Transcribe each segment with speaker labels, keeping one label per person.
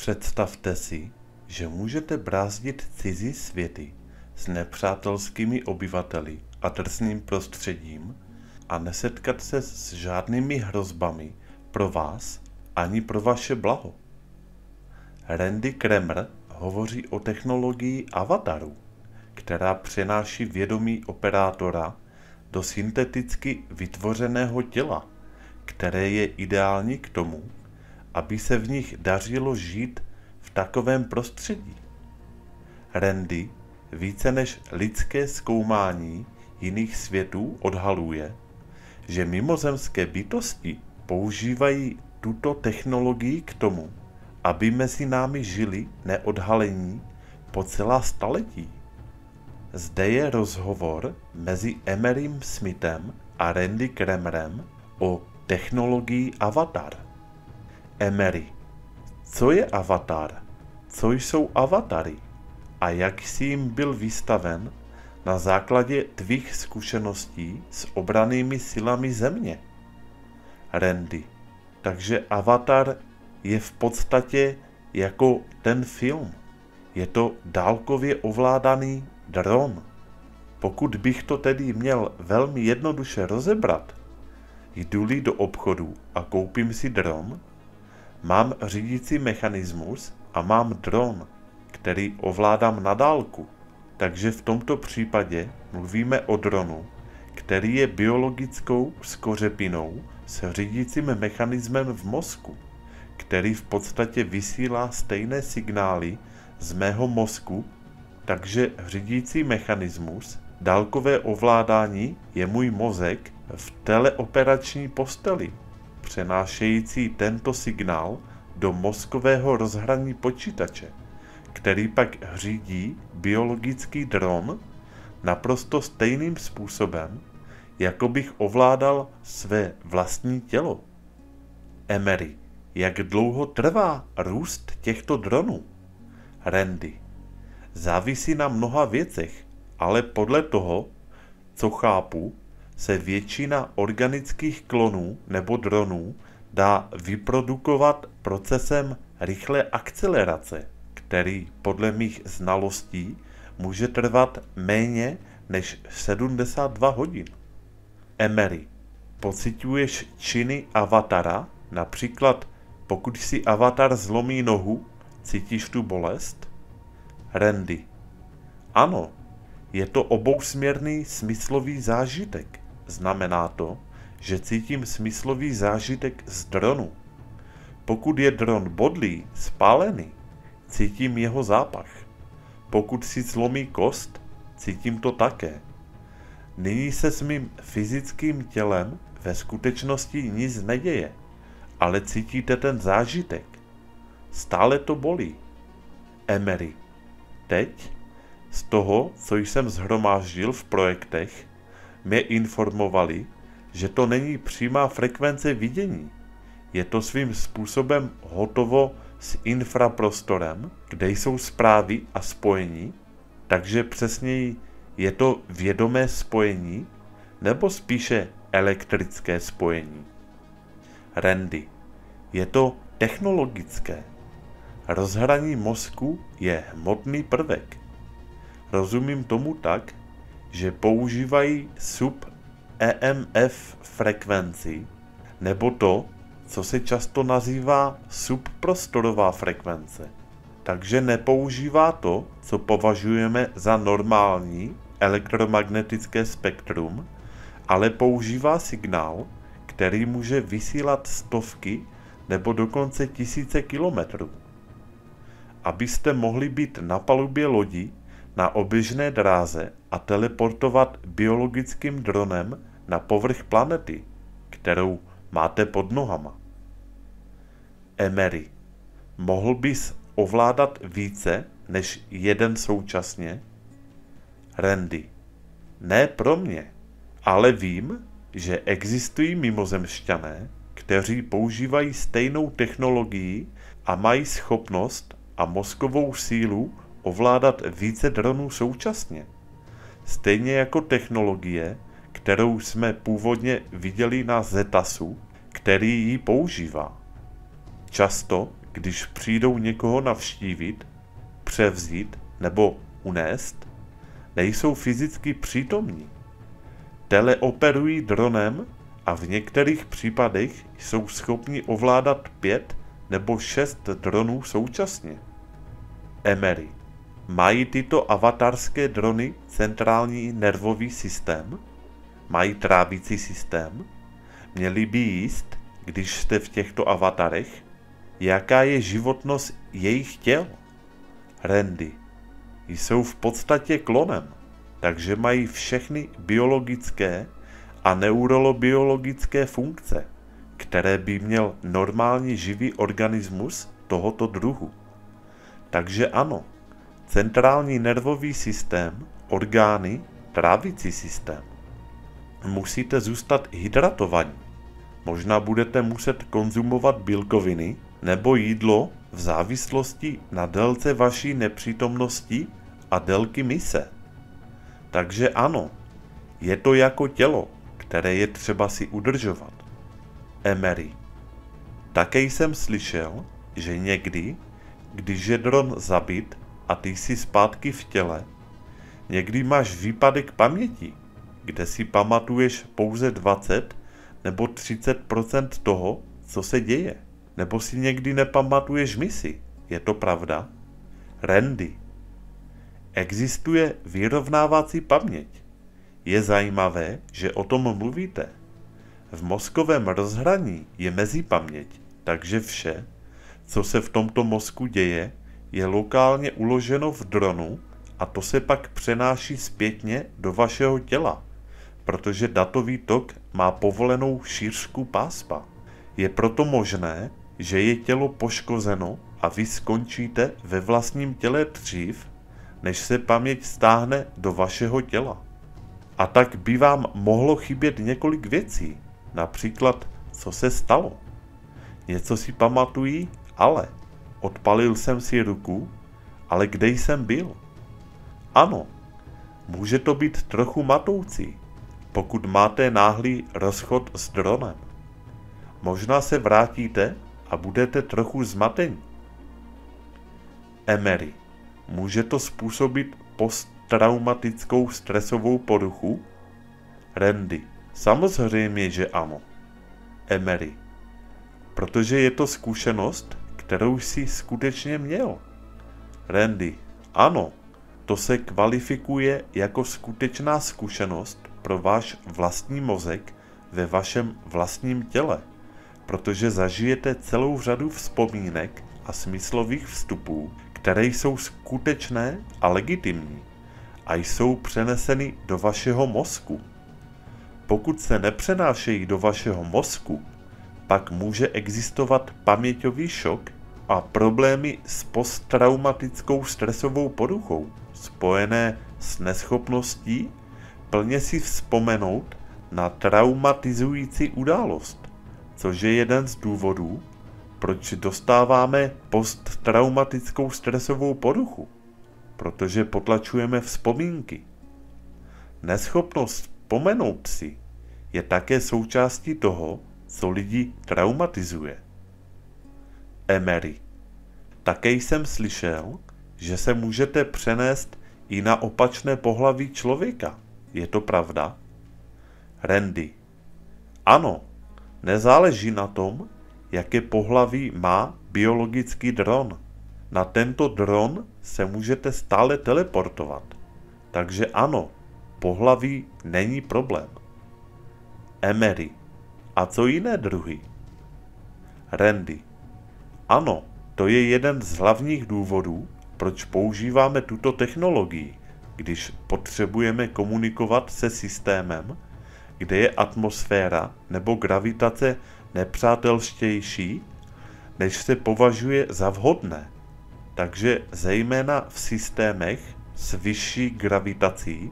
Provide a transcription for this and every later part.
Speaker 1: Představte si, že můžete brázdit cizí světy s nepřátelskými obyvateli a drsným prostředím a nesetkat se s žádnými hrozbami pro vás ani pro vaše blaho. Randy Kramer hovoří o technologii avataru, která přenáší vědomí operátora do synteticky vytvořeného těla, které je ideální k tomu, aby se v nich dařilo žít v takovém prostředí. Randy více než lidské zkoumání jiných světů odhaluje, že mimozemské bytosti používají tuto technologii k tomu, aby mezi námi žili neodhalení po celá staletí. Zde je rozhovor mezi Emerym Smithem a Randy Kramerem o technologii avatar. Emery, co je avatar? Co jsou avatary? A jak jsi jim byl vystaven na základě tvých zkušeností s obrannými silami země? Randy, takže avatar je v podstatě jako ten film. Je to dálkově ovládaný dron. Pokud bych to tedy měl velmi jednoduše rozebrat, jdu-li do obchodu a koupím si dron, mám řídící mechanismus a mám dron, který ovládám na dálku. Takže v tomto případě mluvíme o dronu, který je biologickou skořepinou s řídícím mechanismem v mozku, který v podstatě vysílá stejné signály z mého mozku, takže řídící mechanismus, dálkové ovládání je můj mozek v teleoperační posteli, přenášející tento signál do mozkového rozhraní počítače, který pak řídí biologický dron naprosto stejným způsobem, jako bych ovládal své vlastní tělo. Emery, jak dlouho trvá růst těchto dronů? Randy, závisí na mnoha věcech, ale podle toho, co chápu, se většina organických klonů nebo dronů dá vyprodukovat procesem rychlé akcelerace, který podle mých znalostí může trvat méně než 72 hodin. Emery, pociťuješ činy avatara? Například, pokud si avatar zlomí nohu, cítíš tu bolest? Randy, ano, je to obousměrný smyslový zážitek. Znamená to, že cítím smyslový zážitek z dronu. Pokud je dron bodlý, spálený, cítím jeho zápach. Pokud si zlomí kost, cítím to také. Nyní se s mým fyzickým tělem ve skutečnosti nic neděje, ale cítíte ten zážitek. Stále to bolí. Emery, teď, z toho, co jsem shromáždil v projektech, mě informovali, že to není přímá frekvence vidění. Je to svým způsobem hotovo s infraprostorem, kde jsou zprávy a spojení, takže přesněji je to vědomé spojení nebo spíše elektrické spojení. Randy, je to technologické. Rozhraní mozku je hmotný prvek. Rozumím tomu tak, že používají sub-EMF frekvenci, nebo to, co se často nazývá subprostorová frekvence. Takže nepoužívá to, co považujeme za normální elektromagnetické spektrum, ale používá signál, který může vysílat stovky nebo dokonce tisíce kilometrů. Abyste mohli být na palubě lodi na oběžné dráze a teleportovat biologickým dronem na povrch planety, kterou máte pod nohama. Emery, mohl bys ovládat více než jeden současně? Randy, ne pro mě, ale vím, že existují mimozemšťané, kteří používají stejnou technologii a mají schopnost a mozkovou sílu ovládat více dronů současně. Stejně jako technologie, kterou jsme původně viděli na Zetasu, který ji používá. Často, když přijdou někoho navštívit, převzít nebo unést, nejsou fyzicky přítomní. Teleoperují dronem a v některých případech jsou schopni ovládat 5 nebo 6 dronů současně. Emery. Mají tyto avatarské drony centrální nervový systém? Mají trávicí systém? Měli by jíst, když jste v těchto avatarech? Jaká je životnost jejich těl? Randy. Jsou v podstatě klonem, takže mají všechny biologické a neurobiologické funkce, které by měl normální živý organismus tohoto druhu. Takže ano, centrální nervový systém, orgány, trávicí systém. Musíte zůstat hydratovaní. Možná budete muset konzumovat bílkoviny nebo jídlo v závislosti na délce vaší nepřítomnosti a délky mise. Takže ano, je to jako tělo, které je třeba si udržovat. Emery. Také jsem slyšel, že někdy, když je dron zabit a ty jsi zpátky v těle, někdy máš výpadek paměti, kde si pamatuješ pouze 20 nebo 30% toho, co se děje. Nebo si někdy nepamatuješ misi. Je to pravda? Randy. Existuje vyrovnávací paměť. Je zajímavé, že o tom mluvíte. V mozkovém rozhraní je mezipaměť, takže vše, co se v tomto mozku děje, je lokálně uloženo v dronu a to se pak přenáší zpětně do vašeho těla, protože datový tok má povolenou šířku pásma. Je proto možné, že je tělo poškozeno a vy skončíte ve vlastním těle dřív, než se paměť stáhne do vašeho těla. A tak by vám mohlo chybět několik věcí, například co se stalo. Něco si pamatují, ale odpalil jsem si ruku, ale kde jsem byl? Ano, může to být trochu matoucí, pokud máte náhlý rozchod s dronem. Možná se vrátíte a budete trochu zmatení. Emery. Může to způsobit posttraumatickou stresovou poruchu? Randy. Samozřejmě, že ano. Emery. Protože je to zkušenost, kterou jsi skutečně měl. Randy. Ano, to se kvalifikuje jako skutečná zkušenost pro váš vlastní mozek ve vašem vlastním těle, protože zažijete celou řadu vzpomínek a smyslových vstupů, které jsou skutečné a legitimní a jsou přeneseny do vašeho mozku. Pokud se nepřenášejí do vašeho mozku, pak může existovat paměťový šok a problémy s posttraumatickou stresovou poruchou, spojené s neschopností plně si vzpomenout na traumatizující událost, což je jeden z důvodů, proč dostáváme posttraumatickou stresovou poruchu, protože potlačujeme vzpomínky. Neschopnost vzpomenout si je také součástí toho, co lidi traumatizuje. Emery. Také jsem slyšel, že se můžete přenést i na opačné pohlaví člověka. Je to pravda? Randy. Ano, nezáleží na tom, jaké pohlaví má biologický dron. Na tento dron se můžete stále teleportovat. Takže ano, pohlaví není problém. Emery. A co jiné druhy? Randy. Ano, to je jeden z hlavních důvodů, proč používáme tuto technologii, když potřebujeme komunikovat se systémem, kde je atmosféra nebo gravitace nepřátelštější, než se považuje za vhodné. Takže zejména v systémech s vyšší gravitací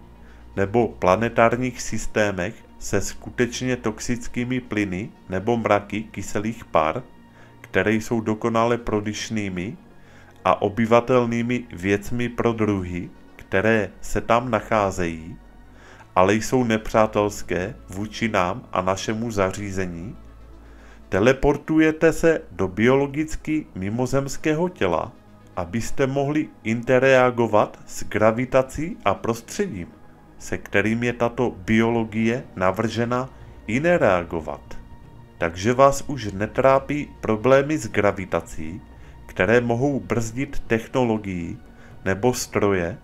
Speaker 1: nebo planetárních systémech se skutečně toxickými plyny nebo mraky kyselých par, které jsou dokonale prodyšnými a obyvatelnými věcmi pro druhy, které se tam nacházejí, ale jsou nepřátelské vůči nám a našemu zařízení, Teleportujete se do biologicky mimozemského těla, abyste mohli interagovat s gravitací a prostředím, se kterým je tato biologie navržena interagovat. Takže vás už netrápí problémy s gravitací, které mohou brzdit technologii nebo stroje,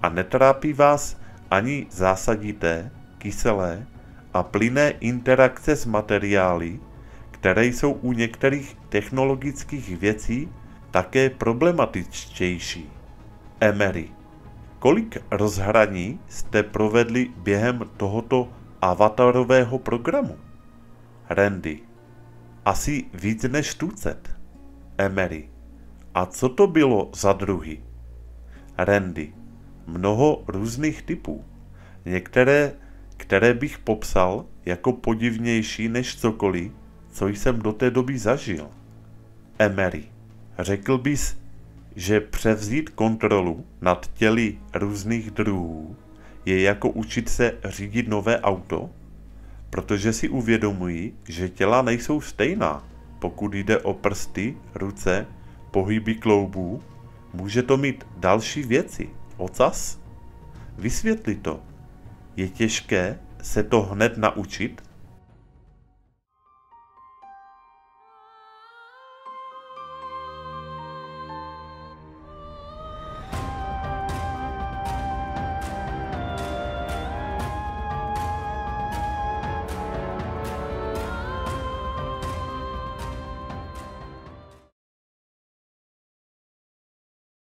Speaker 1: a netrápí vás ani zásadité, kyselé a plynné interakce s materiály, které jsou u některých technologických věcí také problematičtější. Emery. Kolik rozhraní jste provedli během tohoto avatarového programu? Randy. Asi víc než 200. Emery. A co to bylo za druhy? Randy. Mnoho různých typů. Některé, které bych popsal jako podivnější než cokoliv, co jsem do té doby zažil. Emery. Řekl bys, že převzít kontrolu nad těly různých druhů je jako učit se řídit nové auto? Protože si uvědomuji, že těla nejsou stejná. Pokud jde o prsty, ruce, pohyby kloubů, může to mít další věci. Ocas? Vysvětli to. Je těžké se to hned naučit?